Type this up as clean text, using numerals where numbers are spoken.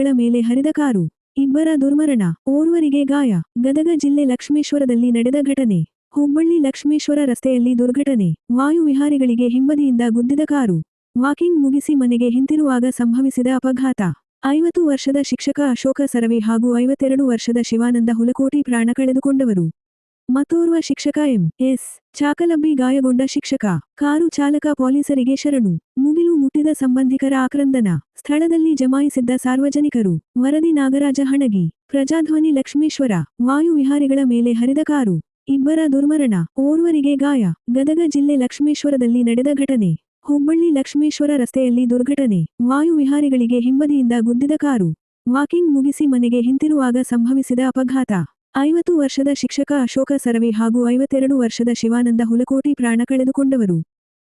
ವಿಹಾರಿಗಳ ಮೇಲೆ ಹರಿದ ಕಾರು. ಇಬ್ಬರ ದುರ್ಮರಣ, ಓರ್ವರಿಗೆ ಗಾಯ. ಗದಗ ಜಿಲ್ಲೆ ಲಕ್ಷ್ಮೇಶ್ವರದಲ್ಲಿ ನಡೆದ ಘಟನೆ. ಹುಬ್ಬಳ್ಳಿ ಲಕ್ಷ್ಮೇಶ್ವರ ರಸ್ತೆಯಲ್ಲಿ ದುರ್ಘಟನೆ. ವಾಯು ವಿಹಾರಿಗಳಿಗೆ ಹಿಂಬದಿಯಿಂದ ಗುದ್ದಿದ ಕಾರು. ವಾಕಿಂಗ್ ಮುಗಿಸಿ ಮನೆಗೆ ಹಿಂತಿರುವಾಗ ಸಂಭವಿಸಿದ ಅಪಘಾತ. 50 ವರ್ಷದ ಶಿಕ್ಷಕ ಅಶೋಕ ಸರವೆ ಹಾಗೂ 52 ವರ್ಷದ ಶಿವಾನಂದ ಹುಲಕೋಟಿ ಪ್ರಾಣ ಕಳೆದುಕೊಂಡವರು. ಮತ್ತೋರ್ವ ಶಿಕ್ಷಕ ಎಂ.ಎಸ್. ಚಾಕಲಬ್ಬಿ ಗಾಯಗೊಂಡ ಶಿಕ್ಷಕ. ಕಾರು ಚಾಲಕ ಪೊಲೀಸರಿಗೆ ಶರಣು. ಮುಗಿಲು ಮುಟ್ಟಿದ ಸಂಬಂಧಿಕರ ಆಕ್ರಂದನ. ಸ್ಥಳದಲ್ಲಿ ಜಮಾಯಿಸಿದ್ದ ಸಾರ್ವಜನಿಕರು. ವರದಿ ನಾಗರಾಜ ಹಣಗಿ. ಪ್ರಜಾಧ್ವನಿ ಲಕ್ಷ್ಮೇಶ್ವರ. ವಾಯು ವಿಹಾರಿಗಳ ಮೇಲೆ ಹರಿದ ಕಾರು. ಇಬ್ಬರ ದುರ್ಮರಣ, ಓರ್ವರಿಗೆ ಗಾಯ. ಗದಗ ಜಿಲ್ಲೆ ಲಕ್ಷ್ಮೇಶ್ವರದಲ್ಲಿ ನಡೆದ ಘಟನೆ. ಹುಬ್ಬಳ್ಳಿ ಲಕ್ಷ್ಮೇಶ್ವರ ರಸ್ತೆಯಲ್ಲಿ ದುರ್ಘಟನೆ. ವಾಯು ವಿಹಾರಿಗಳಿಗೆ ಹಿಂಬದಿಯಿಂದ ಗುದ್ದಿದ ಕಾರು. ವಾಕಿಂಗ್ ಮುಗಿಸಿ ಮನೆಗೆ ಹಿಂತಿರುವಾಗ ಸಂಭವಿಸಿದ ಅಪಘಾತ. 50 ವರ್ಷದ ಶಿಕ್ಷಕ ಅಶೋಕ ಸರವೆ ಹಾಗೂ 52 ವರ್ಷದ ಶಿವಾನಂದ ಹುಲಕೋಟಿ ಪ್ರಾಣ ಕಳೆದುಕೊಂಡವರು.